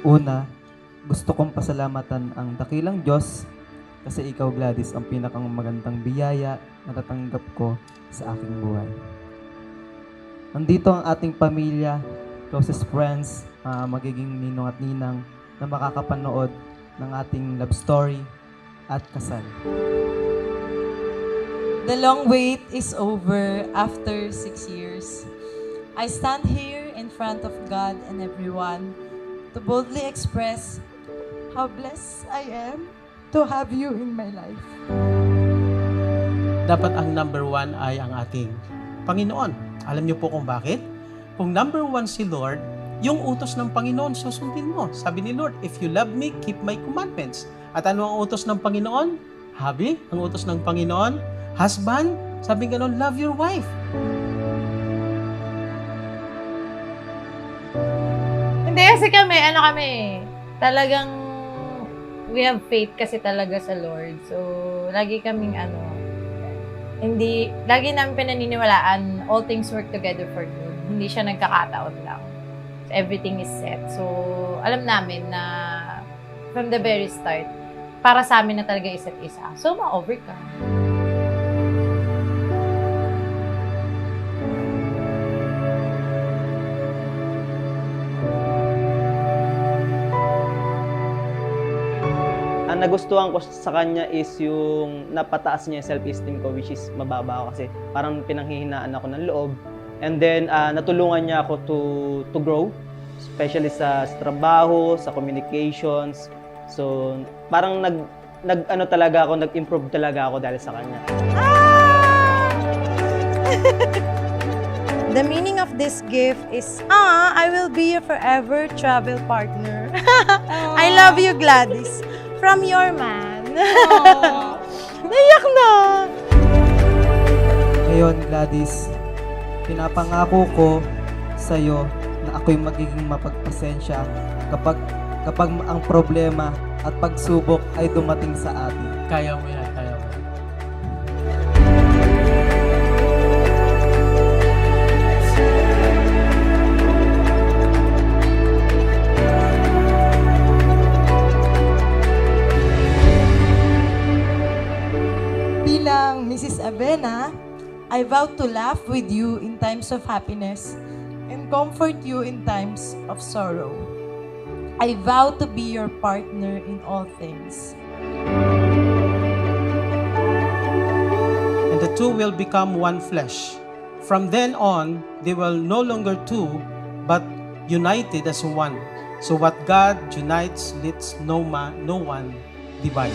Una, gusto kong pasalamatan ang dakilang Diyos kasi ikaw, Gladys, ang pinakang magandang biyaya na natanggap ko sa aking buhay. Nandito ang ating pamilya, closest friends, magiging ninong at ninang na makakapanood ng ating love story at kasal. The long wait is over after 6 years. I stand here in front of God and everyone to boldly express how blessed I am to have you in my life. Dapat ang number one ay ang ating Panginoon. Alam niyo po kung bakit? Kung number one si Lord, yung utos ng Panginoon susundin mo. Sabi ni Lord, if you love me, keep my commandments. At ano ang utos ng Panginoon? Habi, ang utos ng Panginoon? Husband, sabi gano'n, love your wife. Hindi kasi kami, talagang we have faith kasi talaga sa Lord. So, lagi kaming lagi namin pinaniniwalaan, all things work together for good. Hindi siya nagkakataon lang. So, everything is set. So, alam namin na from the very start, para sa amin na talaga isa't isa. So, ma-overcome. Ang nagustuhan ko sa kanya is yung napataas niya yung self-esteem ko, which is mababa ako kasi parang pinanghihinaan ako ng loob. And then, natulungan niya ako to grow, especially sa trabaho, sa communications. So, parang nag-improve talaga ako dahil sa kanya. The meaning of this gift is, I will be your forever travel partner. I love you, Gladys. From your man. Naiyak na! Ngayon, Gladys, pinapangako ko sa iyo na ako'y magiging mapagpasensya kapag ang problema at pagsubok ay dumating sa atin. Kaya mo yan, kaya mo. Bilang Mrs. Avena, I vow to laugh with you in times of happiness and comfort you in times of sorrow. I vow to be your partner in all things. And the two will become one flesh. From then on, they will no longer two, but united as one. So what God unites, lets no one divide.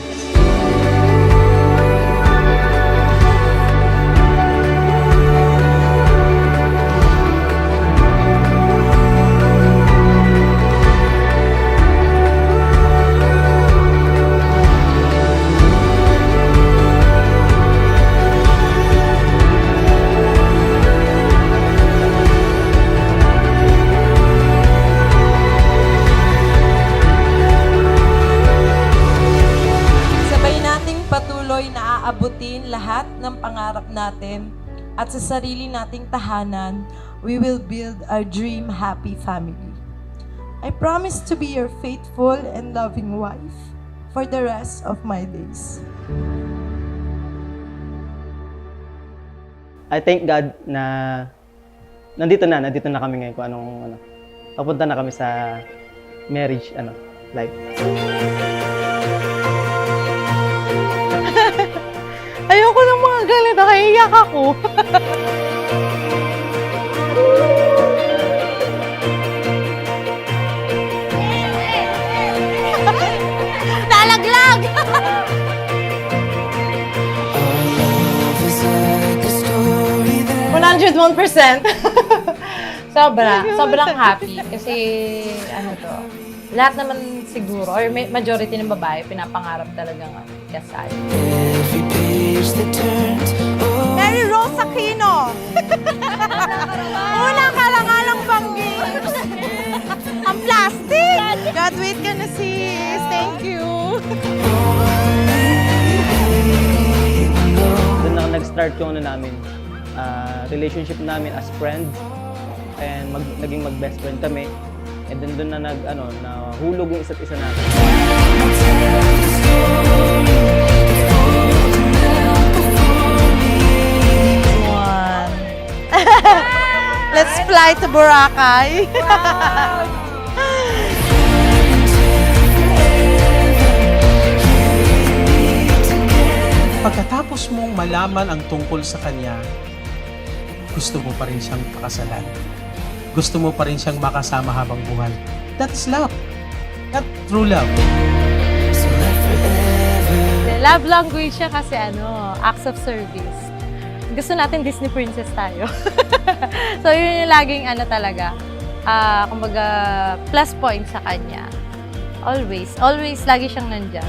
Sabay nating patuloy na aabutin lahat ng pangarap natin at sa sarili nating tahanan, we will build our dream happy family. I promise to be your faithful and loving wife for the rest of my days. I thank God na nandito na kami ngayon kung papunta na kami sa marriage, life. Ayoko ng mga galit, nakaiyak ako. Nalaglag! 101%. Sobrang happy. Kasi, lahat naman siguro, or majority ng babae, pinapangarap talagang kasal. Mary Rose Aquino! Unang karangalang banggi! Ang plastic! Graduate ka na, sis! Thank you! Doon na nag-start yung relationship namin as friends and naging mag-best friend kami. And then doon na nahulog yung isa't isa natin. One. Let's fly to Boracay. Pagkatapos mong malaman ang tungkol sa Kanya, gusto mo pa rin siyang pakasalan. Gusto mo pa rin siyang makasama habang buhay. That's love. That's true love. Love language siya kasi acts of service. Gusto natin Disney princess tayo. So yun yung laging talaga, kumbaga plus point sa kanya. Always lagi siyang nandyan.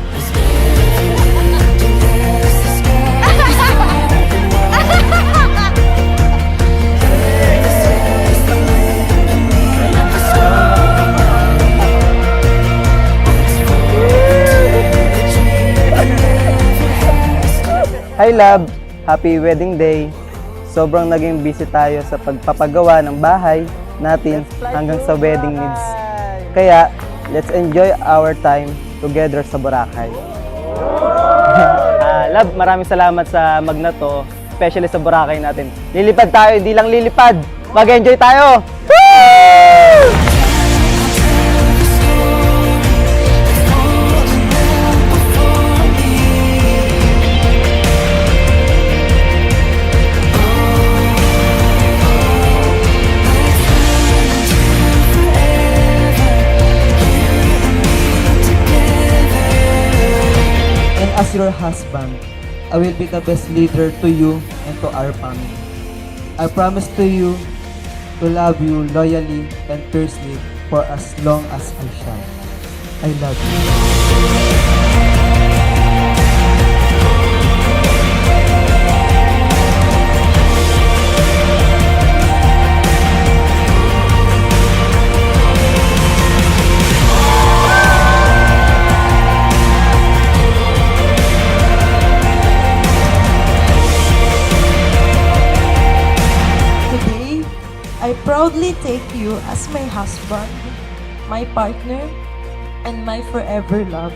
Hi love! Happy wedding day! Sobrang naging busy tayo sa pagpapagawa ng bahay natin hanggang sa wedding needs. Kaya, let's enjoy our time together sa Boracay. Love, maraming salamat sa Magnato, especially sa Boracay natin. Lilipad tayo, hindi lang lilipad. Mag-enjoy tayo! Woo! And as your husband, I will be the best leader to you and to our family. I promise to you to love you loyally and fiercely for as long as I shall. I love you. Today, I proudly take you as my husband, my partner, and my forever love.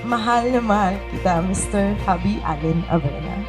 Mahal na mahal kita, Mr. Javi Allen Avena.